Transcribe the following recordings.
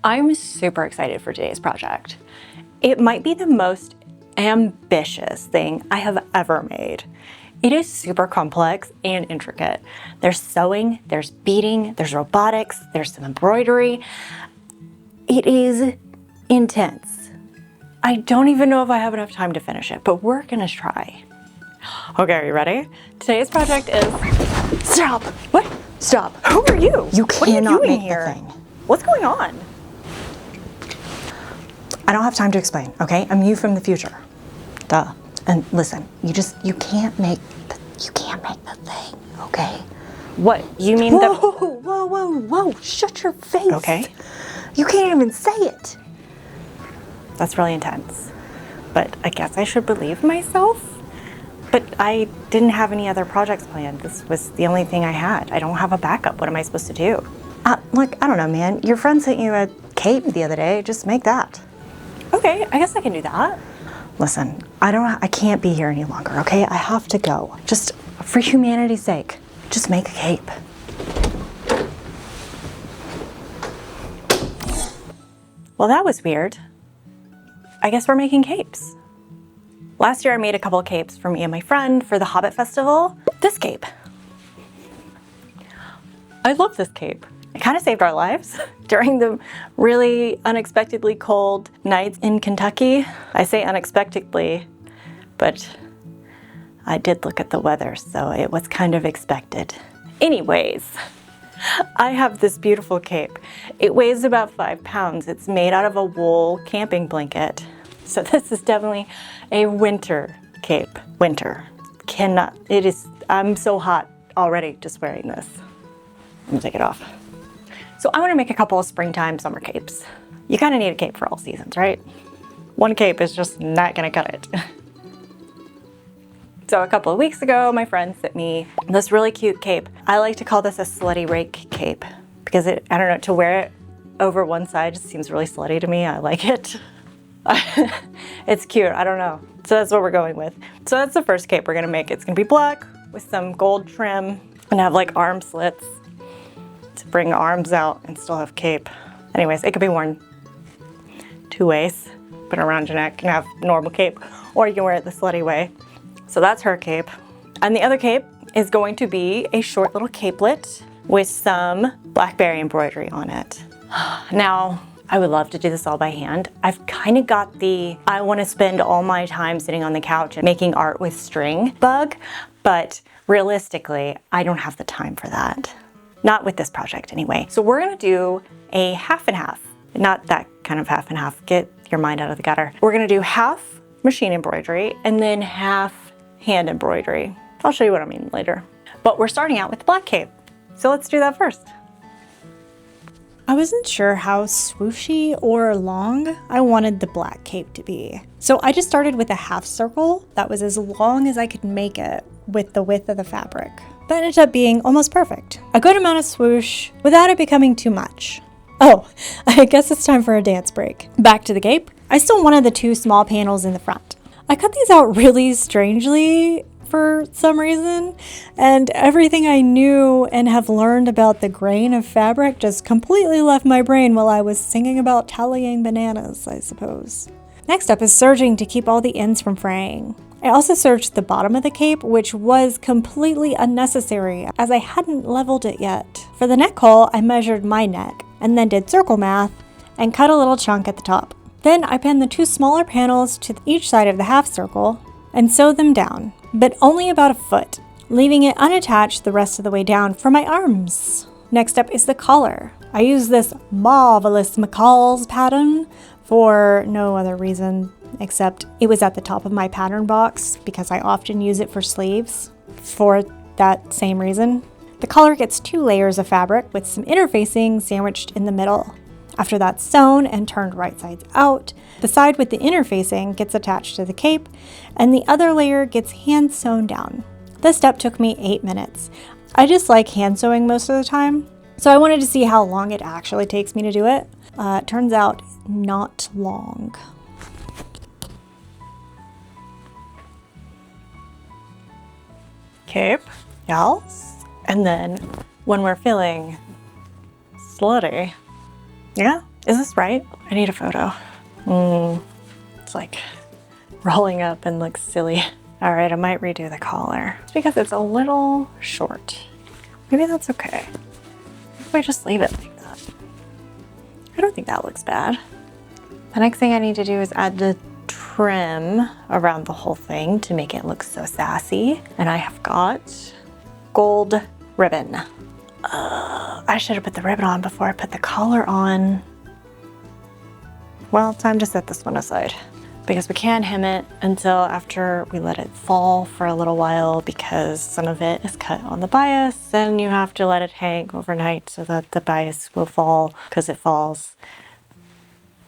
I'm super excited for today's project. It might be the most ambitious thing I have ever made. It is super complex and intricate. There's sewing, there's beading, there's robotics, there's some embroidery. It is intense. I don't even know if I have enough time to finish it, but we're gonna try. Okay, are you ready? Today's project is... Stop! What? Stop. Who are you? You cannot make here? the thing. What's going on? I don't have time to explain, okay? I'm you from the future. Duh. And listen, you can't make the thing, okay? What? You mean Whoa, shut your face. Okay. You can't even say it. That's really intense. But I guess I should believe myself? But I didn't have any other projects planned. This was the only thing I had. I don't have a backup. What am I supposed to do? Look, I don't know, man. Your friend sent you a cape the other day. Just make that. Okay, I guess I can do that. Listen, I can't be here any longer, okay? I have to go. Just for humanity's sake, just make a cape. Well, that was weird. I guess we're making capes. Last year I made a couple of capes for me and my friend for the Hobbit Festival. This cape. I love this cape. It kind of saved our lives during the really unexpectedly cold nights in Kentucky. I say unexpectedly, but I did look at the weather, so it was kind of expected. Anyways, I have this beautiful cape. It weighs about 5 pounds. It's made out of a wool camping blanket. So this is definitely a winter cape. Winter. I'm so hot already just wearing this. I'm gonna take it off. So I wanna make a couple of springtime summer capes. You kinda need a cape for all seasons, right? One cape is just not gonna cut it. So a couple of weeks ago, my friend sent me this really cute cape. I like to call this a slutty Rake cape because I don't know, to wear it over one side just seems really slutty to me. I like it. It's cute, I don't know. So that's what we're going with. So that's the first cape we're gonna make. It's gonna be black with some gold trim and have like arm slits to bring arms out and still have cape. Anyways, it could be worn 2 ways. Put it around your neck and have normal cape, or you can wear it the slutty way. So that's her cape. And the other cape is going to be a short little capelet with some blackberry embroidery on it. Now, I would love to do this all by hand. I've kind of got the, I want to spend all my time sitting on the couch and making art with string bug, but realistically, I don't have the time for that. Not with this project anyway. So we're gonna do a half and half. Not that kind of half and half, get your mind out of the gutter. We're gonna do half machine embroidery and then half hand embroidery. I'll show you what I mean later. But we're starting out with the black cape. So let's do that first. I wasn't sure how swooshy or long I wanted the black cape to be. So I just started with a half circle that was as long as I could make it with the width of the fabric. That ended up being almost perfect. A good amount of swoosh without it becoming too much. Oh, I guess it's time for a dance break. Back to the cape. I still wanted the 2 small panels in the front. I cut these out really strangely for some reason, and everything I knew and have learned about the grain of fabric just completely left my brain while I was singing about tallying bananas, I suppose. Next up is serging to keep all the ends from fraying. I also serged the bottom of the cape, which was completely unnecessary as I hadn't leveled it yet. For the neck hole, I measured my neck and then did circle math and cut a little chunk at the top. Then I pinned the 2 smaller panels to each side of the half circle and sewed them down, but only about a foot, leaving it unattached the rest of the way down for my arms. Next up is the collar. I used this marvelous McCall's pattern for no other reason except it was at the top of my pattern box because I often use it for sleeves for that same reason. The collar gets 2 layers of fabric with some interfacing sandwiched in the middle. After that's sewn and turned right sides out, the side with the interfacing gets attached to the cape and the other layer gets hand sewn down. This step took me 8 minutes. I just like hand sewing most of the time, so I wanted to see how long it actually takes me to do it. Turns out not long. Cape, yes. And then when we're feeling slutty, yeah, Is this right? I need a photo. It's like rolling up and looks silly. All right, I might redo the collar. It's because it's a little short. Maybe that's okay. If I just leave it like that. I don't think that looks bad. The next thing I need to do is add the trim around the whole thing to make it look so sassy. And I have got gold ribbon. I should have put the ribbon on before I put the collar on. Well, time to set this one aside because we can't hem it until after we let it fall for a little while because some of it is cut on the bias and you have to let it hang overnight so that the bias will fall because it falls.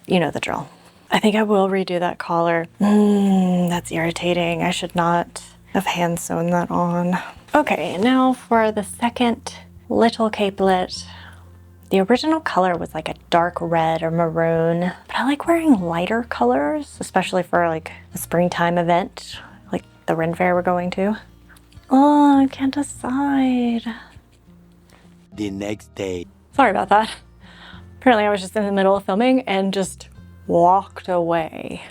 You know the drill. I think I will redo that collar. That's irritating. I should not have hand sewn that on. Okay, now for the second little capelet. The original color was like a dark red or maroon, but I like wearing lighter colors, especially for like a springtime event, like the Ren Fair we're going to. Oh, I can't decide. The next day. Sorry about that. Apparently I was just in the middle of filming and just walked away.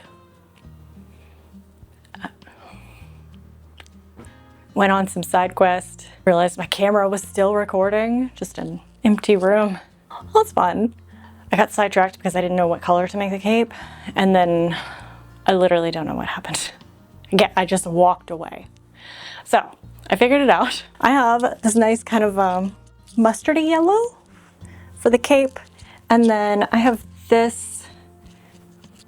Went on some side quest, realized my camera was still recording, just an empty room. Well, that's fun. I got sidetracked because I didn't know what color to make the cape, and then I literally don't know what happened. Again, I just walked away. So I figured it out. I have this nice kind of mustardy yellow for the cape, and then I have this,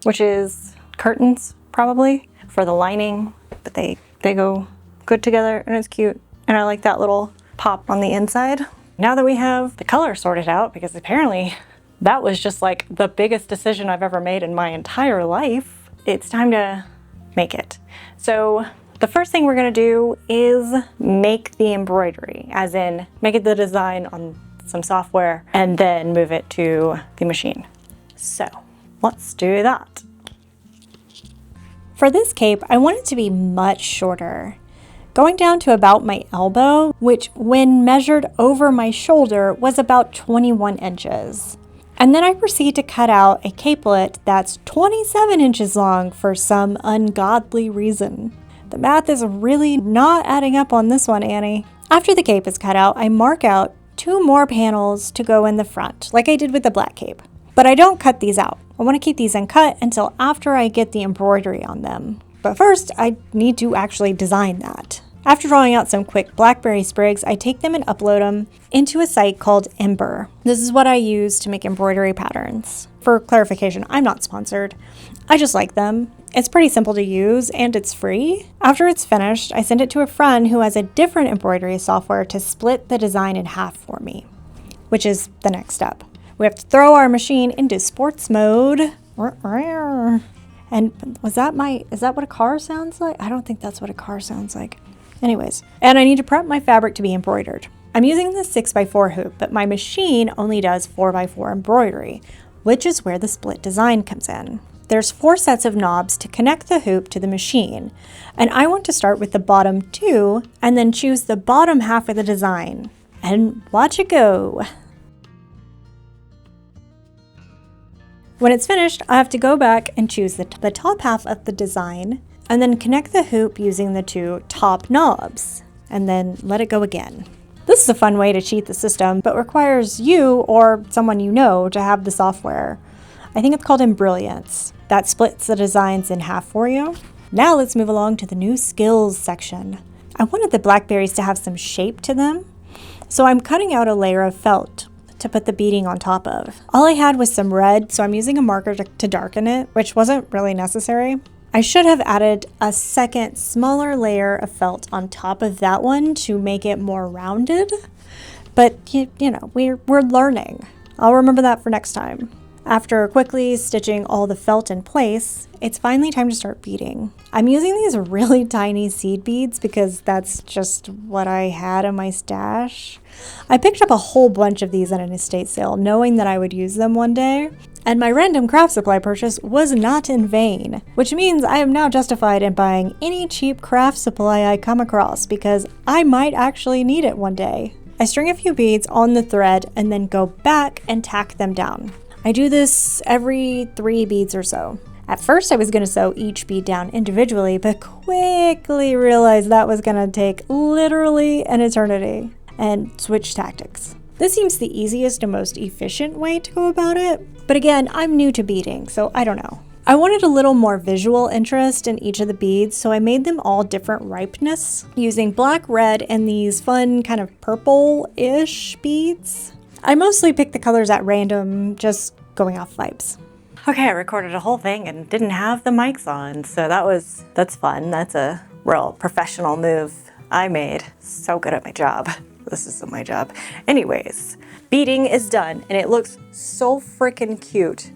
which is curtains probably for the lining, but they go good together and it's cute. And I like that little pop on the inside. Now that we have the color sorted out, because apparently that was just like the biggest decision I've ever made in my entire life, it's time to make it. So the first thing we're gonna do is make the embroidery, as in make it the design on some software and then move it to the machine. So let's do that. For this cape, I want it to be much shorter, going down to about my elbow, which when measured over my shoulder was about 21 inches. And then I proceed to cut out a capelet that's 27 inches long for some ungodly reason. The math is really not adding up on this one, Annie. After the cape is cut out, I mark out 2 more panels to go in the front, like I did with the black cape. But I don't cut these out. I want to keep these uncut until after I get the embroidery on them. But first, I need to actually design that. After drawing out some quick blackberry sprigs, I take them and upload them into a site called Ember. This is what I use to make embroidery patterns. For clarification, I'm not sponsored. I just like them. It's pretty simple to use and it's free. After it's finished, I send it to a friend who has a different embroidery software to split the design in half for me, which is the next step. We have to throw our machine into sports mode. And is that what a car sounds like? I don't think that's what a car sounds like. Anyways, and I need to prep my fabric to be embroidered. I'm using the 6x4 hoop, but my machine only does 4x4 embroidery, which is where the split design comes in. There's 4 sets of knobs to connect the hoop to the machine, and I want to start with the bottom 2 and then choose the bottom half of the design. And watch it go. When it's finished, I have to go back and choose the top half of the design and then connect the hoop using the 2 top knobs and then let it go again. This is a fun way to cheat the system, but requires you or someone you know to have the software. I think it's called Embrilliance. That splits the designs in half for you. Now let's move along to the new skills section. I wanted the blackberries to have some shape to them, so I'm cutting out a layer of felt to put the beading on top of. All I had was some red, so I'm using a marker to darken it, which wasn't really necessary. I should have added a second smaller layer of felt on top of that one to make it more rounded, but you know, we're learning. I'll remember that for next time. After quickly stitching all the felt in place, it's finally time to start beading. I'm using these really tiny seed beads because that's just what I had in my stash. I picked up a whole bunch of these at an estate sale, knowing that I would use them one day. And my random craft supply purchase was not in vain, which means I am now justified in buying any cheap craft supply I come across because I might actually need it one day. I string a few beads on the thread and then go back and tack them down. I do this every 3 beads or so. At first I was going to sew each bead down individually, but quickly realized that was going to take literally an eternity and switch tactics. This seems the easiest and most efficient way to go about it, but again, I'm new to beading, so I don't know. I wanted a little more visual interest in each of the beads, so I made them all different ripeness using black, red, and these fun kind of purple-ish beads. I mostly picked the colors at random, just going off vibes. Okay, I recorded a whole thing and didn't have the mics on, so that's fun. That's a real professional move I made. So good at my job. This isn't my job. Anyways, beading is done and it looks so freaking cute.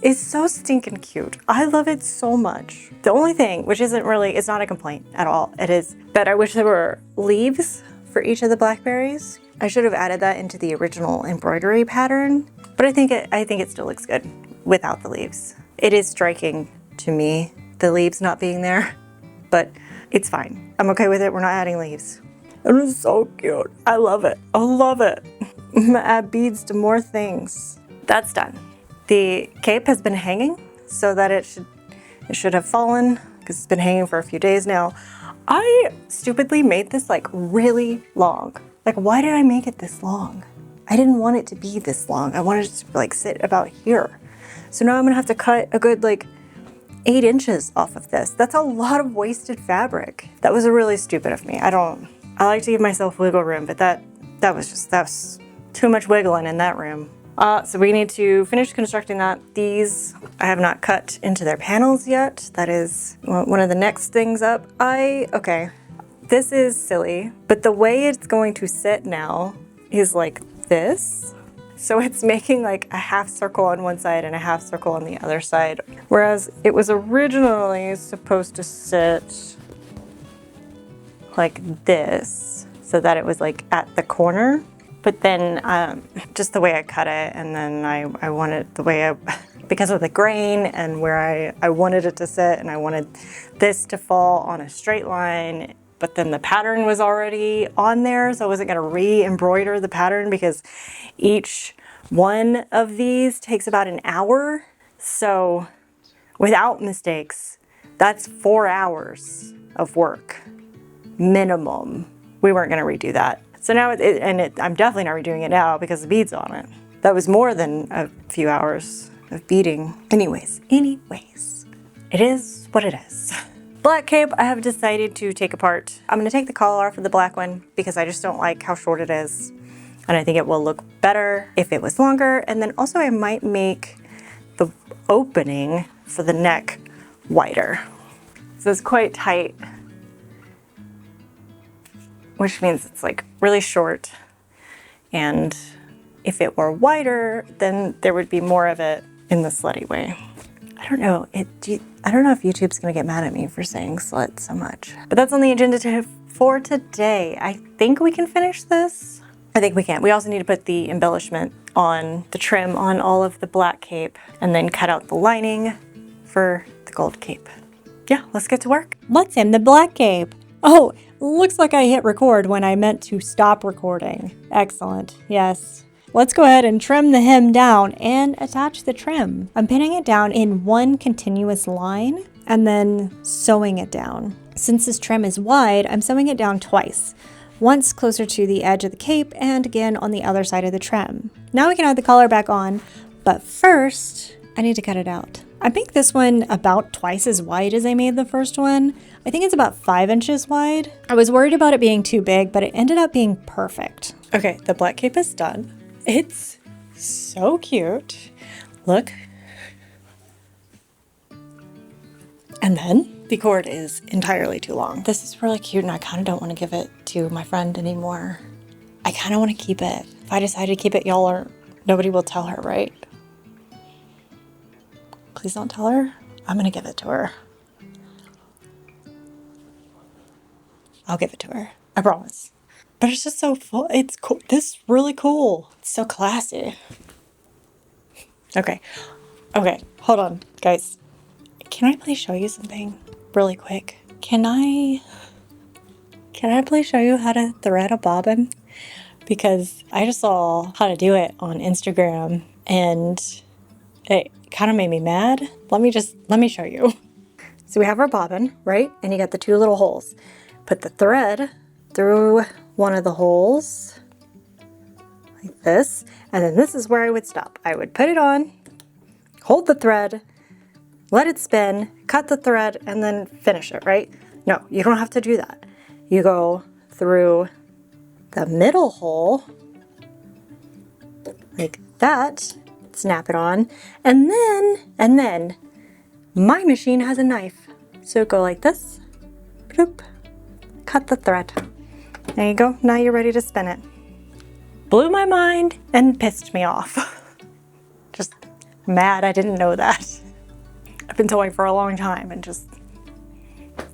It's so stinking cute. I love it so much. The only thing, which isn't really, it's not a complaint at all, it is that I wish there were leaves for each of the blackberries. I should have added that into the original embroidery pattern, but I think it still looks good without the leaves. It is striking to me, the leaves not being there, but it's fine. I'm okay with it. We're not adding leaves. It is so cute. I love it. I love it. I'm gonna add beads to more things. That's done. The cape has been hanging so that it should have fallen because it's been hanging for a few days now. I stupidly made this like really long. Like, why did I make it this long? I didn't want it to be this long. I wanted it to like sit about here. So now I'm gonna have to cut a good like 8 inches off of this. That's a lot of wasted fabric. That was really stupid of me. I like to give myself wiggle room, but that was too much wiggling in that room. So we need to finish constructing that. These I have not cut into their panels yet. That is one of the next things up. Okay, this is silly, but the way it's going to sit now is like this. So it's making like a half circle on one side and a half circle on the other side. Whereas it was originally supposed to sit like this so that it was like at the corner. But then just the way I cut it, and then I wanted the way because of the grain and where I wanted it to sit, and I wanted this to fall on a straight line. But then the pattern was already on there, so I wasn't gonna re-embroider the pattern because each one of these takes about an hour. So without mistakes, that's 4 hours of work, minimum. We weren't gonna redo that. So now, I'm definitely not redoing it now because the bead's on it. That was more than a few hours of beading. Anyways, it is what it is. Black cape, I have decided to take apart. I'm gonna take the collar off of the black one because I just don't like how short it is. And I think it will look better if it was longer. And then also I might make the opening for the neck wider. So it's quite tight, which means it's like really short. And if it were wider, then there would be more of it in the slutty way. I don't know if YouTube's gonna get mad at me for saying slut so much. But that's on the agenda for today. I think we can finish this. I think we can. We also need to put the embellishment on the trim on all of the black cape and then cut out the lining for the gold cape. Yeah, let's get to work. Let's hem the black cape. Oh, looks like I hit record when I meant to stop recording. Excellent, yes. Let's go ahead and trim the hem down and attach the trim. I'm pinning it down in one continuous line and then sewing it down. Since this trim is wide, I'm sewing it down twice. Once closer to the edge of the cape and again on the other side of the trim. Now we can add the collar back on, but first I need to cut it out. I make this one about twice as wide as I made the first one. I think it's about 5 inches wide. I was worried about it being too big, but it ended up being perfect. Okay, the black cape is done. It's so cute. Look. And then the cord is entirely too long. This is really cute and I kind of don't want to give it to my friend anymore. I kind of want to keep it. If I decide to keep it, nobody will tell her, right? Please don't tell her. I'm gonna give it to her. I'll give it to her. I promise. But it's just so full. It's cool. This is really cool. It's so classy. Okay. Hold on, guys. Can I please show you something really quick? Can I please show you how to thread a bobbin? Because I just saw how to do it on Instagram and It kind of made me mad. Let me show you. So we have our bobbin, right? And you got the two little holes. Put the thread through one of the holes like this. And then this is where I would stop. I would put it on, hold the thread, let it spin, cut the thread, and then finish it, right? No, you don't have to do that. You go through the middle hole like that, snap it on, and then my machine has a knife. So go like this, bloop, cut the thread. There you go, now you're ready to spin it. Blew my mind and pissed me off. Just mad I didn't know that. I've been sewing for a long time and just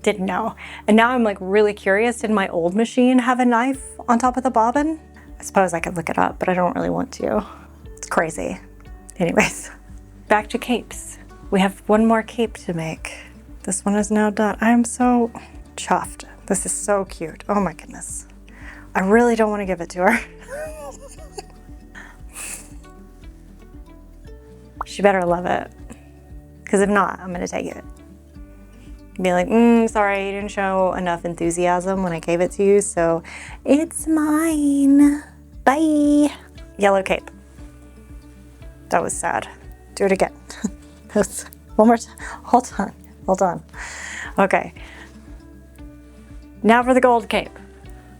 didn't know. And now I'm like really curious, did my old machine have a knife on top of the bobbin? I suppose I could look it up, but I don't really want to. It's crazy. Anyways, back to capes. We have one more cape to make. This one is now done. I am so chuffed. This is so cute. Oh my goodness. I really don't want to give it to her. She better love it. Because if not, I'm gonna take it. Be like, sorry, you didn't show enough enthusiasm when I gave it to you, so it's mine. Bye. Yellow cape. That was sad. Do it again. One more time. Hold on. Okay. Now for the gold cape.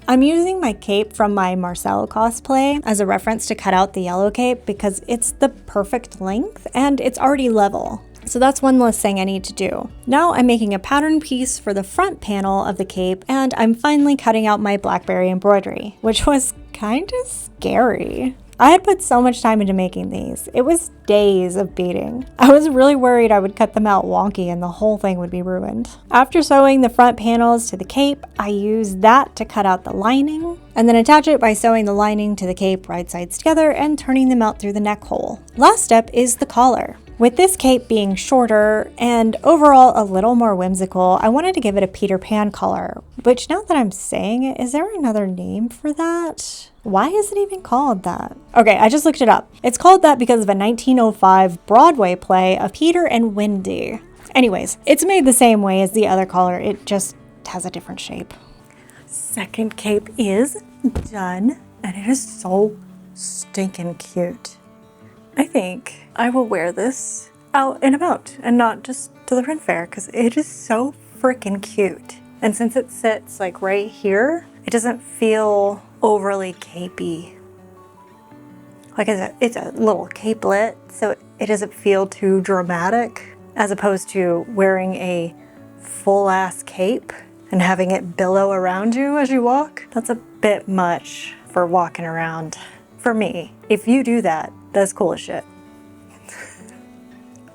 I'm using my cape from my Marcel cosplay as a reference to cut out the yellow cape because it's the perfect length and it's already level. So that's one less thing I need to do. Now I'm making a pattern piece for the front panel of the cape, and I'm finally cutting out my blackberry embroidery, which was kind of scary. I had put so much time into making these. It was days of beading. I was really worried I would cut them out wonky and the whole thing would be ruined. After sewing the front panels to the cape, I used that to cut out the lining, and then attach it by sewing the lining to the cape right sides together and turning them out through the neck hole. Last step is the collar. With this cape being shorter and overall a little more whimsical, I wanted to give it a Peter Pan collar, which now that I'm saying it, is there another name for that? Why is it even called that? Okay, I just looked it up. It's called that because of a 1905 Broadway play of Peter and Wendy. Anyways, it's made the same way as the other collar, it just has a different shape. Second cape is done, and it is so stinking cute. I think I will wear this out and about and not just to the print fair because it is so freaking cute. And since it sits like right here, it doesn't feel overly capey. Like it's a little capelet, so it doesn't feel too dramatic as opposed to wearing a full ass cape and having it billow around you as you walk. That's a bit much for walking around for me. If you do that, that's cool as shit.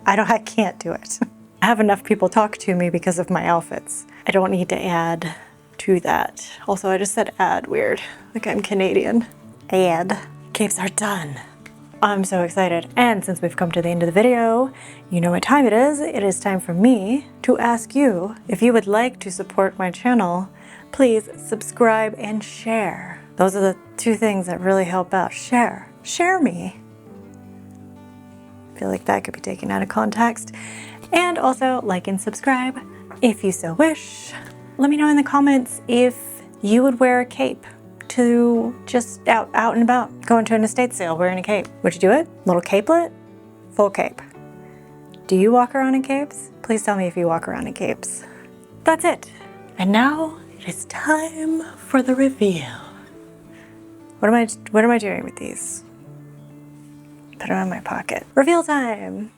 I can't do it. I have enough people talk to me because of my outfits. I don't need to add to that. Also, I just said add weird, like I'm Canadian. Add. Capes are done. I'm so excited. And since we've come to the end of the video, you know what time it is. It is time for me to ask you if you would like to support my channel, please subscribe and share. Those are the two things that really help out. Share me. I feel like that could be taken out of context. And also like and subscribe if you so wish. Let me know in the comments if you would wear a cape to just out and about, going to an estate sale wearing a cape. Would you do it? Little capelet? Full cape. Do you walk around in capes? Please tell me if you walk around in capes. That's it. And now it is time for the reveal. What am I doing with these? Put them in my pocket. Reveal time!